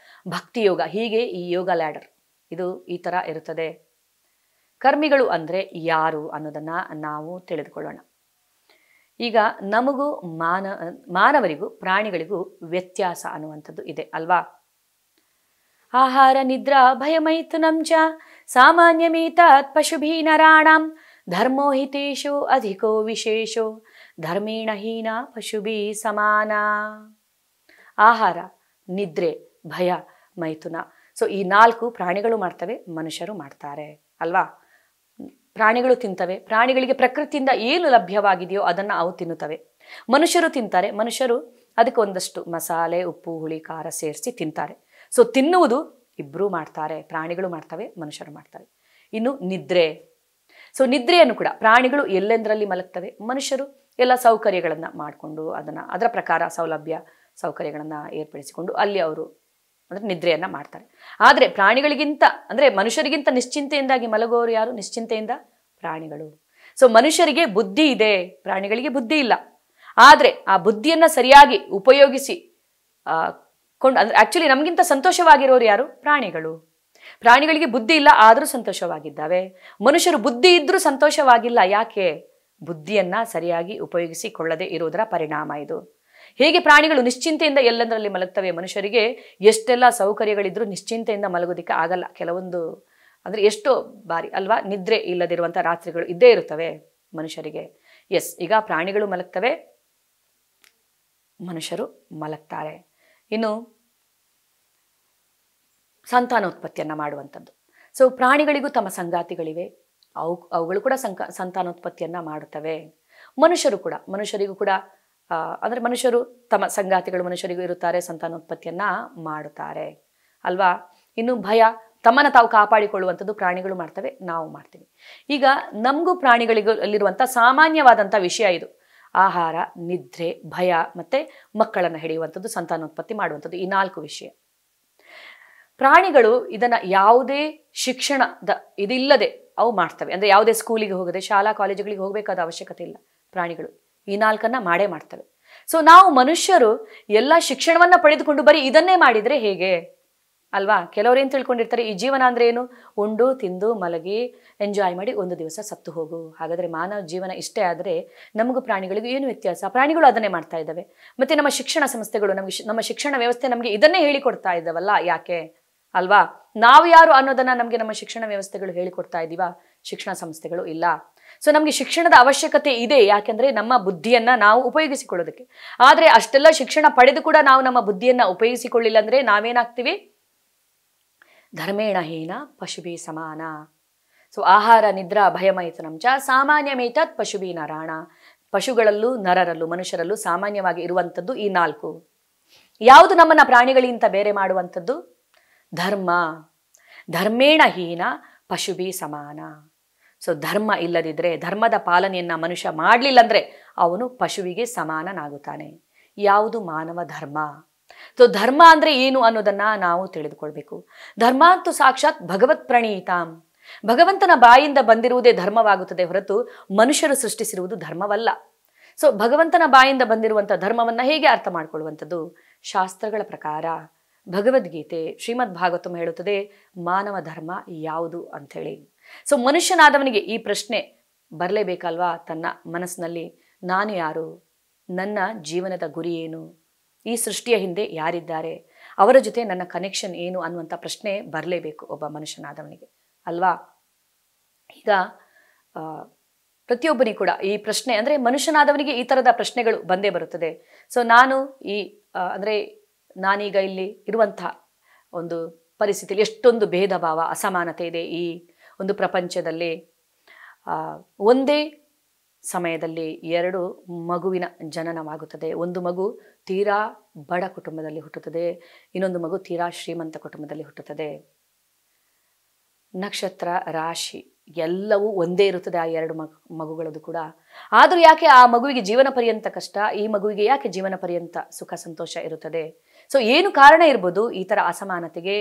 ಭಕ್ತಿ ಯೋಗ, ಹೀಗೆ ಈ ಯೋಗ ಲ್ಯಾಡರ್ ಇದು ಈ ಥರ ಇರುತ್ತದೆ. ಕರ್ಮಿಗಳು ಅಂದರೆ ಯಾರು ಅನ್ನೋದನ್ನು ನಾವು ತಿಳಿದುಕೊಳ್ಳೋಣ. ಈಗ ನಮಗೂ ಮಾನವರಿಗೂ ಪ್ರಾಣಿಗಳಿಗೂ ವ್ಯತ್ಯಾಸ ಅನ್ನುವಂಥದ್ದು ಇದೆ ಅಲ್ವಾ. ಆಹಾರ ನಿದ್ರಾ ಭಯಮೈಥುನಂ ಚ ಸಾಮಾನ್ಯಮೇತಾತ್ ಪಶುಭಿ ನರಾಣಾಂ ಧರ್ಮೋ ಹಿತೇಶೋ ಅಧಿಕೋ ವಿಶೇಷೋ ಧರ್ಮೇಣ ಹೀನ ಪಶುಭಿ ಸಮಾನ. ಆಹಾರ, ನಿದ್ರೆ, ಭಯ, ಮೈಥುನ. ಸೊ ಈ 4 ಪ್ರಾಣಿಗಳು ಮಾಡ್ತವೆ, ಮನುಷ್ಯರು ಮಾಡ್ತಾರೆ ಅಲ್ವಾ. ಪ್ರಾಣಿಗಳು ತಿಂತವೆ, ಪ್ರಾಣಿಗಳಿಗೆ ಪ್ರಕೃತಿಯಿಂದ ಏನು ಲಭ್ಯವಾಗಿದೆಯೋ ಅದನ್ನು ಅವು ತಿನ್ನುತ್ತವೆ. ಮನುಷ್ಯರು ತಿಂತಾರೆ, ಮನುಷ್ಯರು ಅದಕ್ಕೆ ಒಂದಷ್ಟು ಮಸಾಲೆ, ಉಪ್ಪು, ಹುಳಿ, ಖಾರ ಸೇರಿಸಿ ತಿಂತಾರೆ. ಸೊ ತಿನ್ನುವುದು ಇಬ್ಬರೂ ಮಾಡ್ತಾರೆ, ಪ್ರಾಣಿಗಳು ಮಾಡ್ತವೆ, ಮನುಷ್ಯರು ಮಾಡ್ತವೆ. ಇನ್ನು ನಿದ್ರೆ. ಸೊ ನಿದ್ರೆಯನ್ನು ಕೂಡ ಪ್ರಾಣಿಗಳು ಎಲ್ಲೆಂದರಲ್ಲಿ ಮಲಗ್ತವೆ, ಮನುಷ್ಯರು ಎಲ್ಲ ಸೌಕರ್ಯಗಳನ್ನು ಮಾಡಿಕೊಂಡು ಅದರ ಪ್ರಕಾರ ಸೌಲಭ್ಯ ಸೌಕರ್ಯಗಳನ್ನು ಏರ್ಪಡಿಸಿಕೊಂಡು ಅಲ್ಲಿ ಅವರು ಅಂದರೆ ನಿದ್ರೆಯನ್ನು ಮಾಡ್ತಾರೆ. ಆದರೆ ಪ್ರಾಣಿಗಳಿಗಿಂತ ಅಂದರೆ ಮನುಷ್ಯರಿಗಿಂತ ನಿಶ್ಚಿಂತೆಯಿಂದಾಗಿ ಮಲಗುವವರು ಯಾರು? ನಿಶ್ಚಿಂತೆಯಿಂದ ಪ್ರಾಣಿಗಳು. ಸೊ ಮನುಷ್ಯರಿಗೆ ಬುದ್ಧಿ ಇದೆ, ಪ್ರಾಣಿಗಳಿಗೆ ಬುದ್ಧಿ ಇಲ್ಲ. ಆದರೆ ಆ ಬುದ್ಧಿಯನ್ನು ಸರಿಯಾಗಿ ಉಪಯೋಗಿಸಿ ಅಂದರೆ ಆಕ್ಚುಲಿ ನಮಗಿಂತ ಸಂತೋಷವಾಗಿರೋರು ಯಾರು? ಪ್ರಾಣಿಗಳು. ಪ್ರಾಣಿಗಳಿಗೆ ಬುದ್ಧಿ ಇಲ್ಲ, ಆದರೂ ಸಂತೋಷವಾಗಿದ್ದಾವೆ. ಮನುಷ್ಯರು ಬುದ್ಧಿ ಇದ್ರೂ ಸಂತೋಷವಾಗಿಲ್ಲ. ಯಾಕೆ? ಬುದ್ಧಿಯನ್ನ ಸರಿಯಾಗಿ ಉಪಯೋಗಿಸಿಕೊಳ್ಳದೆ ಇರುವುದರ ಪರಿಣಾಮ ಇದು. ಹೇಗೆ ಪ್ರಾಣಿಗಳು ನಿಶ್ಚಿಂತೆಯಿಂದ ಎಲ್ಲೆಂದರಲ್ಲಿ ಮಲಗ್ತವೆ, ಮನುಷ್ಯರಿಗೆ ಎಷ್ಟೆಲ್ಲ ಸೌಕರ್ಯಗಳಿದ್ರೂ ನಿಶ್ಚಿಂತೆಯಿಂದ ಮಲಗೋದಿಕ್ಕೆ ಆಗಲ್ಲ. ಕೆಲವೊಂದು ಅಂದರೆ ಎಷ್ಟೋ ಬಾರಿ ಅಲ್ವಾ ನಿದ್ರೆ ಇಲ್ಲದಿರುವಂಥ ರಾತ್ರಿಗಳು ಇದ್ದೇ ಇರುತ್ತವೆ ಮನುಷ್ಯರಿಗೆ. ಎಸ್, ಈಗ ಪ್ರಾಣಿಗಳು ಮಲಗ್ತವೆ, ಮನುಷ್ಯರು ಮಲಗ್ತಾರೆ. ಇನ್ನು ಸಂತಾನೋತ್ಪತ್ತಿಯನ್ನು ಮಾಡುವಂಥದ್ದು. ಸೊ ಪ್ರಾಣಿಗಳಿಗೂ ತಮ್ಮ ಸಂಗಾತಿಗಳಿವೆ, ಅವುಗಳು ಕೂಡ ಸಂತಾನೋತ್ಪತ್ತಿಯನ್ನು ಮಾಡುತ್ತವೆ. ಮನುಷ್ಯರಿಗೂ ಕೂಡ ಅಂದರೆ ಮನುಷ್ಯರು ತಮ್ಮ ಸಂಗಾತಿಗಳು ಮನುಷ್ಯರಿಗೂ ಇರುತ್ತಾರೆ, ಸಂತಾನೋತ್ಪತ್ತಿಯನ್ನು ಮಾಡುತ್ತಾರೆ ಅಲ್ವಾ. ಇನ್ನು ಭಯ, ತಮ್ಮನ್ನು ತಾವು ಕಾಪಾಡಿಕೊಳ್ಳುವಂಥದ್ದು ಪ್ರಾಣಿಗಳು ಮಾಡ್ತವೆ, ನಾವು ಮಾಡ್ತೀವಿ. ಈಗ ನಮಗೂ ಪ್ರಾಣಿಗಳಿಗೂ ಅಲ್ಲಿರುವಂಥ ಸಾಮಾನ್ಯವಾದಂಥ ವಿಷಯ ಇದು. ಆಹಾರ, ನಿದ್ರೆ, ಭಯ ಮತ್ತು ಮಕ್ಕಳನ್ನು ಹಿಡಿಯುವಂಥದ್ದು, ಸಂತಾನೋತ್ಪತ್ತಿ ಮಾಡುವಂಥದ್ದು, ಈ 4 ವಿಷಯ. ಪ್ರಾಣಿಗಳು ಇದನ್ನು ಯಾವುದೇ ಶಿಕ್ಷಣದ ಇದಿಲ್ಲದೆ ಅವು ಮಾಡ್ತವೆ. ಅಂದರೆ ಯಾವುದೇ ಸ್ಕೂಲಿಗೆ ಹೋಗದೆ ಶಾಲಾ ಕಾಲೇಜುಗಳಿಗೆ ಹೋಗಬೇಕಾದ ಅವಶ್ಯಕತೆ ಇಲ್ಲ. ಪ್ರಾಣಿಗಳು ಈ 4 ಮಾಡೇ ಮಾಡ್ತವೆ. ಸೊ ನಾವು ಮನುಷ್ಯರು ಎಲ್ಲ ಶಿಕ್ಷಣವನ್ನು ಪಡೆದುಕೊಂಡು ಬರೀ ಇದನ್ನೇ ಮಾಡಿದರೆ ಹೇಗೆ ಅಲ್ವಾ. ಕೆಲವರು ಏನು ತಿಳ್ಕೊಂಡಿರ್ತಾರೆ, ಈ ಜೀವನ ಅಂದರೆ ಏನು? ಉಂಡು ತಿಂದು ಮಲಗಿ ಎಂಜಾಯ್ ಮಾಡಿ ಒಂದು ದಿವಸ ಸತ್ತು ಹೋಗು. ಹಾಗಾದರೆ ಮಾನವ ಜೀವನ ಇಷ್ಟೇ ಆದರೆ ನಮಗೂ ಪ್ರಾಣಿಗಳಿಗೂ ಏನು ವ್ಯತ್ಯಾಸ? ಪ್ರಾಣಿಗಳು ಅದನ್ನೇ ಮಾಡ್ತಾ ಇದ್ದಾವೆ. ಮತ್ತು ನಮ್ಮ ಶಿಕ್ಷಣ ಸಂಸ್ಥೆಗಳು ನಮ್ಮ ಶಿಕ್ಷಣ ವ್ಯವಸ್ಥೆ ನಮಗೆ ಇದನ್ನೇ ಹೇಳಿಕೊಡ್ತಾ ಇದ್ದಾವಲ್ಲ, ಯಾಕೆ ಅಲ್ವಾ. ನಾವು ಯಾರು ಅನ್ನೋದನ್ನು ನಮಗೆ ನಮ್ಮ ಶಿಕ್ಷಣ ವ್ಯವಸ್ಥೆಗಳು ಹೇಳಿಕೊಡ್ತಾ ಇದ್ದೀವಾ? ಶಿಕ್ಷಣ ಸಂಸ್ಥೆಗಳು ಇಲ್ಲ. ಸೊ ನಮಗೆ ಶಿಕ್ಷಣದ ಅವಶ್ಯಕತೆ ಇದೆ, ಯಾಕೆಂದರೆ ನಮ್ಮ ಬುದ್ಧಿಯನ್ನು ನಾವು ಉಪಯೋಗಿಸಿಕೊಳ್ಳೋದಕ್ಕೆ. ಆದರೆ ಅಷ್ಟೆಲ್ಲ ಶಿಕ್ಷಣ ಪಡೆದು ಕೂಡ ನಾವು ನಮ್ಮ ಬುದ್ಧಿಯನ್ನು ಉಪಯೋಗಿಸಿಕೊಳ್ಳಿಲ್ಲ ಅಂದರೆ ನಾವೇನಾಗ್ತೀವಿ? ಧರ್ಮೇಣ ಹೀನ ಪಶುಭಿ ಸಮಾನ. ಸೊ ಆಹಾರ ನಿದ್ರಾ ಭಯಮೈಥುನಂ ಚ ಸಾಮಾನ್ಯಮೇತತ್ ಪಶುಭಿ ನರಾಣ. ಪಶುಗಳಲ್ಲೂ ನರರಲ್ಲೂ ಮನುಷ್ಯರಲ್ಲೂ ಸಾಮಾನ್ಯವಾಗಿ ಇರುವಂಥದ್ದು ಈ 4. ಯಾವುದು ನಮ್ಮನ್ನು ಪ್ರಾಣಿಗಳಿಗಿಂತ ಬೇರೆ ಮಾಡುವಂಥದ್ದು? ಧರ್ಮ. ಧರ್ಮೇಣ ಹೀನ ಪಶುಭಿ ಸಮಾನ. ಸೊ ಧರ್ಮ ಇಲ್ಲದಿದ್ದರೆ, ಧರ್ಮದ ಪಾಲನೆಯನ್ನು ಮನುಷ್ಯ ಮಾಡಲಿಲ್ಲ ಅಂದರೆ ಅವನು ಪಶುವಿಗೆ ಸಮಾನನಾಗುತ್ತಾನೆ. ಯಾವುದು ಮಾನವ ಧರ್ಮ? ಸೊ ಧರ್ಮ ಅಂದರೆ ಏನು ಅನ್ನೋದನ್ನು ನಾವು ತಿಳಿದುಕೊಳ್ಬೇಕು. ಧರ್ಮ ಅಂತೂ ಸಾಕ್ಷಾತ್ ಭಗವತ್ ಪ್ರಣೀತಾಂ. ಭಗವಂತನ ಬಾಯಿಂದ ಬಂದಿರುವುದೇ ಧರ್ಮವಾಗುತ್ತದೆ ಹೊರತು ಮನುಷ್ಯರು ಸೃಷ್ಟಿಸಿರುವುದು ಧರ್ಮವಲ್ಲ. ಸೊ ಭಗವಂತನ ಬಾಯಿಂದ ಬಂದಿರುವಂಥ ಧರ್ಮವನ್ನು ಹೇಗೆ ಅರ್ಥ ಮಾಡ್ಕೊಳ್ಳುವಂಥದ್ದು? ಶಾಸ್ತ್ರಗಳ ಪ್ರಕಾರ ಭಗವದ್ಗೀತೆ, ಶ್ರೀಮದ್ ಭಾಗವತಂ ಹೇಳುತ್ತದೆ ಮಾನವ ಧರ್ಮ ಯಾವುದು ಅಂಥೇಳಿ. ಸೊ ಮನುಷ್ಯನಾದವನಿಗೆ ಈ ಪ್ರಶ್ನೆ ಬರಲೇಬೇಕಲ್ವಾ ತನ್ನ ಮನಸ್ಸಿನಲ್ಲಿ. ನಾನು ಯಾರು? ನನ್ನ ಜೀವನದ ಗುರಿ ಏನು? ಈ ಸೃಷ್ಟಿಯ ಹಿಂದೆ ಯಾರಿದ್ದಾರೆ? ಅವರ ಜೊತೆ ನನ್ನ ಕನೆಕ್ಷನ್ ಏನು ಅನ್ನುವಂಥ ಪ್ರಶ್ನೆ ಬರಲೇಬೇಕು ಒಬ್ಬ ಮನುಷ್ಯನಾದವನಿಗೆ ಅಲ್ವಾ. ಈಗ ಪ್ರತಿಯೊಬ್ಬನಿಗೆ ಕೂಡ ಈ ಪ್ರಶ್ನೆ ಅಂದರೆ ಮನುಷ್ಯನಾದವನಿಗೆ ಈ ಥರದ ಪ್ರಶ್ನೆಗಳು ಬಂದೇ ಬರುತ್ತದೆ. ಸೊ ನಾನು ಅಂದರೆ ನಾನೀಗ ಇಲ್ಲಿ ಇರುವಂಥ ಒಂದು ಪರಿಸ್ಥಿತಿಯಲ್ಲಿ ಎಷ್ಟೊಂದು ಭೇದ ಭಾವ ಅಸಮಾನತೆ ಇದೆ ಈ ಒಂದು ಪ್ರಪಂಚದಲ್ಲಿ. ಒಂದೇ ಸಮಯದಲ್ಲಿ 2 ಮಗುವಿನ ಜನನವಾಗುತ್ತದೆ. ಒಂದು ಮಗು ತೀರಾ ಬಡ ಕುಟುಂಬದಲ್ಲಿ ಹುಟ್ಟುತ್ತದೆ, ಇನ್ನೊಂದು ಮಗು ತೀರಾ ಶ್ರೀಮಂತ ಕುಟುಂಬದಲ್ಲಿ ಹುಟ್ಟುತ್ತದೆ. ನಕ್ಷತ್ರ ರಾಶಿ ಎಲ್ಲವೂ ಒಂದೇ ಇರುತ್ತದೆ ಆ 2 ಮಗುಗಳದ್ದು ಕೂಡ. ಆದರೂ ಯಾಕೆ ಆ ಮಗುವಿಗೆ ಜೀವನ ಪರ್ಯಂತ ಕಷ್ಟ, ಈ ಮಗುವಿಗೆ ಯಾಕೆ ಜೀವನ ಪರ್ಯಂತ ಸುಖ ಸಂತೋಷ ಇರುತ್ತದೆ? ಸೊ ಏನು ಕಾರಣ ಇರ್ಬೋದು ಈ ಥರ ಅಸಮಾನತೆಗೆ?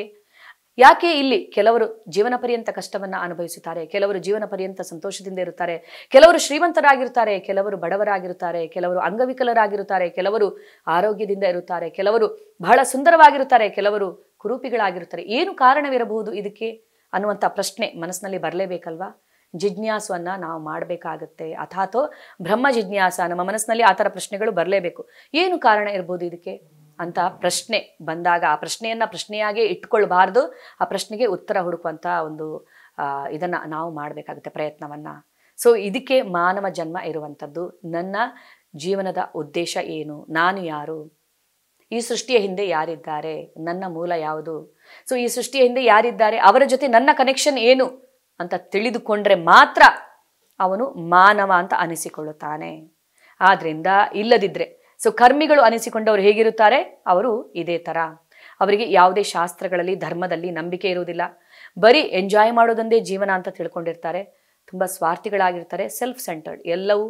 ಯಾಕೆ ಇಲ್ಲಿ ಕೆಲವರು ಜೀವನ ಪರ್ಯಂತ ಕಷ್ಟವನ್ನು ಅನುಭವಿಸುತ್ತಾರೆ, ಕೆಲವರು ಜೀವನ ಪರ್ಯಂತ ಸಂತೋಷದಿಂದ ಇರುತ್ತಾರೆ, ಕೆಲವರು ಶ್ರೀಮಂತರಾಗಿರುತ್ತಾರೆ, ಕೆಲವರು ಬಡವರಾಗಿರುತ್ತಾರೆ, ಕೆಲವರು ಅಂಗವಿಕಲರಾಗಿರುತ್ತಾರೆ, ಕೆಲವರು ಆರೋಗ್ಯದಿಂದ ಇರುತ್ತಾರೆ, ಕೆಲವರು ಬಹಳ ಸುಂದರವಾಗಿರುತ್ತಾರೆ, ಕೆಲವರು ಕುರೂಪಿಗಳಾಗಿರುತ್ತಾರೆ. ಏನು ಕಾರಣವಿರಬಹುದು ಇದಕ್ಕೆ ಅನ್ನುವಂಥ ಪ್ರಶ್ನೆ ಮನಸ್ಸಿನಲ್ಲಿ ಬರಲೇಬೇಕಲ್ವಾ. ಜಿಜ್ಞಾಸವನ್ನು ನಾವು ಮಾಡಬೇಕಾಗತ್ತೆ. ಅಥಾತೋ ಬ್ರಹ್ಮ ಜಿಜ್ಞಾಸ, ನಮ್ಮ ಮನಸ್ಸಿನಲ್ಲಿ ಆ ಥರ ಪ್ರಶ್ನೆಗಳು ಬರಲೇಬೇಕು. ಏನು ಕಾರಣ ಇರ್ಬೋದು ಇದಕ್ಕೆ ಅಂತ ಪ್ರಶ್ನೆ ಬಂದಾಗ ಆ ಪ್ರಶ್ನೆಯನ್ನು ಪ್ರಶ್ನೆಯಾಗೇ ಇಟ್ಕೊಳ್ಬಾರ್ದು, ಆ ಪ್ರಶ್ನೆಗೆ ಉತ್ತರ ಹುಡುಕುವಂಥ ಒಂದು ಇದನ್ನು ನಾವು ಮಾಡಬೇಕಾಗುತ್ತೆ ಪ್ರಯತ್ನವನ್ನು. ಸೊ ಇದಕ್ಕೆ ಮಾನವ ಜನ್ಮ ಇರುವಂಥದ್ದು. ನನ್ನ ಜೀವನದ ಉದ್ದೇಶ ಏನು, ನಾನು ಯಾರು, ಈ ಸೃಷ್ಟಿಯ ಹಿಂದೆ ಯಾರಿದ್ದಾರೆ, ನನ್ನ ಮೂಲ ಯಾವುದು, ಸೊ ಈ ಸೃಷ್ಟಿಯ ಹಿಂದೆ ಯಾರಿದ್ದಾರೆ, ಅವರ ಜೊತೆ ನನ್ನ ಕನೆಕ್ಷನ್ ಏನು ಅಂತ ತಿಳಿದುಕೊಂಡ್ರೆ ಮಾತ್ರ ಅವನು ಮಾನವ ಅಂತ ಅನಿಸಿಕೊಳ್ಳುತ್ತಾನೆ. ಆದ್ರಿಂದ ಇಲ್ಲದಿದ್ದರೆ ಸೊ ಕರ್ಮಿಗಳು ಅನಿಸಿಕೊಂಡವರು ಹೇಗಿರುತ್ತಾರೆ, ಅವರು ಇದೇ ಥರ. ಅವರಿಗೆ ಯಾವುದೇ ಶಾಸ್ತ್ರಗಳಲ್ಲಿ ಧರ್ಮದಲ್ಲಿ ನಂಬಿಕೆ ಇರುವುದಿಲ್ಲ. ಬರೀ ಎಂಜಾಯ್ ಮಾಡೋದೊಂದೇ ಜೀವನ ಅಂತ ತಿಳ್ಕೊಂಡಿರ್ತಾರೆ. ತುಂಬ ಸ್ವಾರ್ಥಿಗಳಾಗಿರ್ತಾರೆ, ಸೆಲ್ಫ್ ಸೆಂಟರ್ಡ್. ಎಲ್ಲವೂ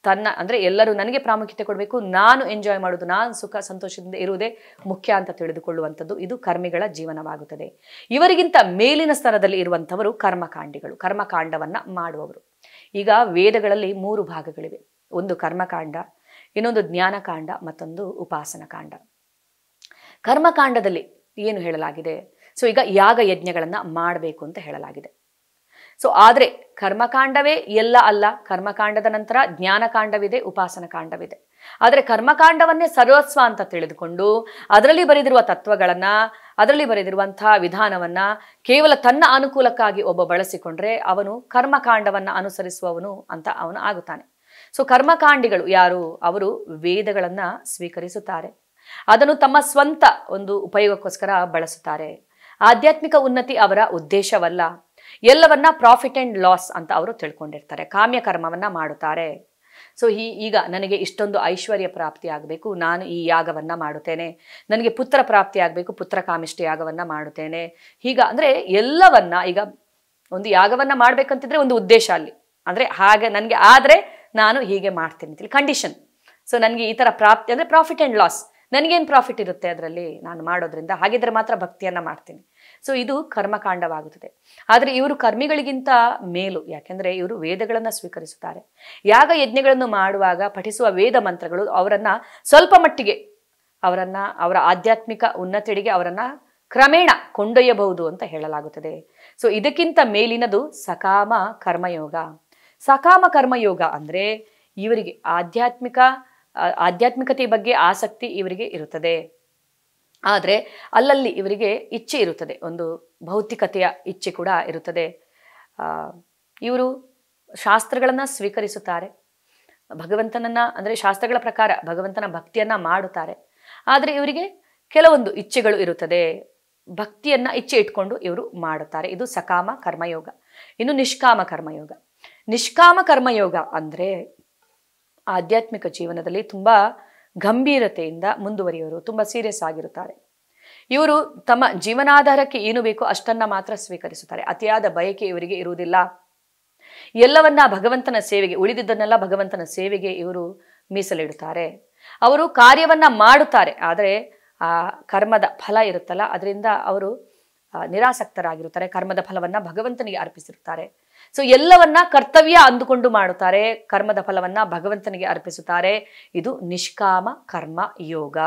ತನ್ನ ಅಂದರೆ ಎಲ್ಲರೂ ನನಗೆ ಪ್ರಾಮುಖ್ಯತೆ ಕೊಡಬೇಕು, ನಾನು ಎಂಜಾಯ್ ಮಾಡೋದು, ನಾನು ಸುಖ ಸಂತೋಷದಿಂದ ಇರುವುದೇ ಮುಖ್ಯ ಅಂತ ತಿಳಿದುಕೊಳ್ಳುವಂಥದ್ದು ಇದು ಕರ್ಮಿಗಳ ಜೀವನವಾಗುತ್ತದೆ. ಇವರಿಗಿಂತ ಮೇಲಿನ ಸ್ತರದಲ್ಲಿ ಇರುವಂಥವರು ಕರ್ಮಕಾಂಡಿಗಳು, ಕರ್ಮಕಾಂಡವನ್ನು ಮಾಡುವವರು. ಈಗ ವೇದಗಳಲ್ಲಿ 3 ಭಾಗಗಳಿವೆ. ಒಂದು ಕರ್ಮಕಾಂಡ, ಇನ್ನೊಂದು ಜ್ಞಾನಕಾಂಡ, ಮತ್ತೊಂದು ಉಪಾಸನ ಕಾಂಡ. ಕರ್ಮಕಾಂಡದಲ್ಲಿ ಏನು ಹೇಳಲಾಗಿದೆ? ಸೊ ಈಗ ಯಾಗ ಯಜ್ಞಗಳನ್ನು ಮಾಡಬೇಕು ಅಂತ ಹೇಳಲಾಗಿದೆ. ಸೊ ಆದರೆ ಕರ್ಮಕಾಂಡವೇ ಎಲ್ಲ ಅಲ್ಲ. ಕರ್ಮಕಾಂಡದ ನಂತರ ಜ್ಞಾನಕಾಂಡವಿದೆ, ಉಪಾಸನ ಕಾಂಡವಿದೆ. ಆದರೆ ಕರ್ಮಕಾಂಡವನ್ನೇ ಸರ್ವಸ್ವ ಅಂತ ತಿಳಿದುಕೊಂಡು ಅದರಲ್ಲಿ ಬರೆದಿರುವ ತತ್ವಗಳನ್ನು, ಅದರಲ್ಲಿ ಬರೆದಿರುವಂಥ ವಿಧಾನವನ್ನು ಕೇವಲ ತನ್ನ ಅನುಕೂಲಕ್ಕಾಗಿ ಒಬ್ಬ ಬಳಸಿಕೊಂಡ್ರೆ ಅವನು ಕರ್ಮಕಾಂಡವನ್ನು ಅನುಸರಿಸುವವನು ಅಂತ ಅವನು ಆಗುತ್ತಾನೆ. ಸೊ ಕರ್ಮಕಾಂಡಿಗಳು ಯಾರು? ಅವರು ವೇದಗಳನ್ನು ಸ್ವೀಕರಿಸುತ್ತಾರೆ, ಅದನ್ನು ತಮ್ಮ ಸ್ವಂತ ಒಂದು ಉಪಯೋಗಕ್ಕೋಸ್ಕರ ಬಳಸುತ್ತಾರೆ. ಆಧ್ಯಾತ್ಮಿಕ ಉನ್ನತಿ ಅವರ ಉದ್ದೇಶವಲ್ಲ. ಎಲ್ಲವನ್ನ ಪ್ರಾಫಿಟ್ ಆ್ಯಂಡ್ ಲಾಸ್ ಅಂತ ಅವರು ತಿಳ್ಕೊಂಡಿರ್ತಾರೆ. ಕಾಮ್ಯ ಕರ್ಮವನ್ನು ಮಾಡುತ್ತಾರೆ. ಸೊ ಈಗ ನನಗೆ ಇಷ್ಟೊಂದು ಐಶ್ವರ್ಯ ಪ್ರಾಪ್ತಿ ಆಗಬೇಕು, ನಾನು ಈ ಯಾಗವನ್ನು ಮಾಡುತ್ತೇನೆ. ನನಗೆ ಪುತ್ರ ಪ್ರಾಪ್ತಿ ಆಗಬೇಕು, ಪುತ್ರ ಕಾಮಿಷ್ಠ ಯಾಗವನ್ನು ಮಾಡುತ್ತೇನೆ. ಈಗ ಅಂದರೆ ಎಲ್ಲವನ್ನ, ಈಗ ಒಂದು ಯಾಗವನ್ನು ಮಾಡಬೇಕಂತಿದ್ರೆ ಒಂದು ಉದ್ದೇಶ ಅಲ್ಲಿ, ಅಂದರೆ ಹಾಗೆ ನನಗೆ ಆದರೆ ನಾನು ಹೀಗೆ ಮಾಡ್ತೀನಿ ಅಂತೇಳಿ ಕಂಡೀಷನ್. ಸೊ ನನಗೆ ಈ ಥರ ಪ್ರಾಪ್ತಿ ಅಂದರೆ ಪ್ರಾಫಿಟ್ ಆ್ಯಂಡ್ ಲಾಸ್, ನನಗೇನು ಪ್ರಾಫಿಟ್ ಇರುತ್ತೆ ಅದರಲ್ಲಿ ನಾನು ಮಾಡೋದ್ರಿಂದ, ಹಾಗಿದ್ರೆ ಮಾತ್ರ ಭಕ್ತಿಯನ್ನು ಮಾಡ್ತೀನಿ. ಸೊ ಇದು ಕರ್ಮಕಾಂಡವಾಗುತ್ತದೆ. ಆದರೆ ಇವರು ಕರ್ಮಿಗಳಿಗಿಂತ ಮೇಲು, ಯಾಕೆಂದರೆ ಇವರು ವೇದಗಳನ್ನು ಸ್ವೀಕರಿಸುತ್ತಾರೆ. ಯಾಗ ಯಜ್ಞಗಳನ್ನು ಮಾಡುವಾಗ ಪಠಿಸುವ ವೇದ ಮಂತ್ರಗಳು ಅವರನ್ನು ಸ್ವಲ್ಪ ಮಟ್ಟಿಗೆ ಅವರ ಆಧ್ಯಾತ್ಮಿಕ ಉನ್ನತಿಗೆ ಅವರನ್ನು ಕ್ರಮೇಣ ಕೊಂಡೊಯ್ಯಬಹುದು ಅಂತ ಹೇಳಲಾಗುತ್ತದೆ. ಸೊ ಇದಕ್ಕಿಂತ ಮೇಲಿನದು ಸಕಾಮ ಕರ್ಮಯೋಗ. ಸಕಾಮ ಕರ್ಮಯೋಗ ಅಂದರೆ ಇವರಿಗೆ ಆಧ್ಯಾತ್ಮಿಕತೆ ಬಗ್ಗೆ ಆಸಕ್ತಿ ಇವರಿಗೆ ಇರುತ್ತದೆ. ಆದರೆ ಅಲ್ಲಲ್ಲಿ ಇವರಿಗೆ ಇಚ್ಛೆ ಇರುತ್ತದೆ, ಒಂದು ಭೌತಿಕತೆಯ ಇಚ್ಛೆ ಕೂಡ ಇರುತ್ತದೆ. ಇವರು ಶಾಸ್ತ್ರಗಳನ್ನು ಸ್ವೀಕರಿಸುತ್ತಾರೆ, ಭಗವಂತನನ್ನು ಅಂದರೆ ಶಾಸ್ತ್ರಗಳ ಪ್ರಕಾರ ಭಗವಂತನ ಭಕ್ತಿಯನ್ನು ಮಾಡುತ್ತಾರೆ. ಆದರೆ ಇವರಿಗೆ ಕೆಲವೊಂದು ಇಚ್ಛೆಗಳು ಇರುತ್ತದೆ, ಭಕ್ತಿಯನ್ನು ಇಚ್ಛೆ ಇಟ್ಕೊಂಡು ಇವರು ಮಾಡುತ್ತಾರೆ. ಇದು ಸಕಾಮ ಕರ್ಮಯೋಗ. ಇನ್ನು ನಿಷ್ಕಾಮ ಕರ್ಮಯೋಗ. ನಿಷ್ಕಾಮ ಕರ್ಮಯೋಗ ಅಂದರೆ ಆಧ್ಯಾತ್ಮಿಕ ಜೀವನದಲ್ಲಿ ತುಂಬ ಗಂಭೀರತೆಯಿಂದ ಮುಂದುವರಿಯೋರು, ತುಂಬ ಸೀರಿಯಸ್ ಆಗಿರುತ್ತಾರೆ. ಇವರು ತಮ್ಮ ಜೀವನಾಧಾರಕ್ಕೆ ಏನು ಬೇಕೋ ಅಷ್ಟನ್ನು ಮಾತ್ರ ಸ್ವೀಕರಿಸುತ್ತಾರೆ. ಅತಿಯಾದ ಬಯಕೆ ಇವರಿಗೆ ಇರುವುದಿಲ್ಲ. ಎಲ್ಲವನ್ನ ಭಗವಂತನ ಸೇವೆಗೆ, ಉಳಿದಿದ್ದನ್ನೆಲ್ಲ ಭಗವಂತನ ಸೇವೆಗೆ ಇವರು ಮೀಸಲಿಡುತ್ತಾರೆ. ಅವರು ಕಾರ್ಯವನ್ನ ಮಾಡುತ್ತಾರೆ, ಆದರೆ ಆ ಕರ್ಮದ ಫಲ ಇರುತ್ತಲ್ಲ ಅದರಿಂದ ಅವರು ನಿರಾಸಕ್ತರಾಗಿರುತ್ತಾರೆ. ಕರ್ಮದ ಫಲವನ್ನ ಭಗವಂತನಿಗೆ ಅರ್ಪಿಸಿರುತ್ತಾರೆ. ಸೊ ಎಲ್ಲವನ್ನ ಕರ್ತವ್ಯ ಅಂದುಕೊಂಡು ಮಾಡುತ್ತಾರೆ, ಕರ್ಮದ ಫಲವನ್ನ ಭಗವಂತನಿಗೆ ಅರ್ಪಿಸುತ್ತಾರೆ. ಇದು ನಿಷ್ಕಾಮ ಕರ್ಮ ಯೋಗ.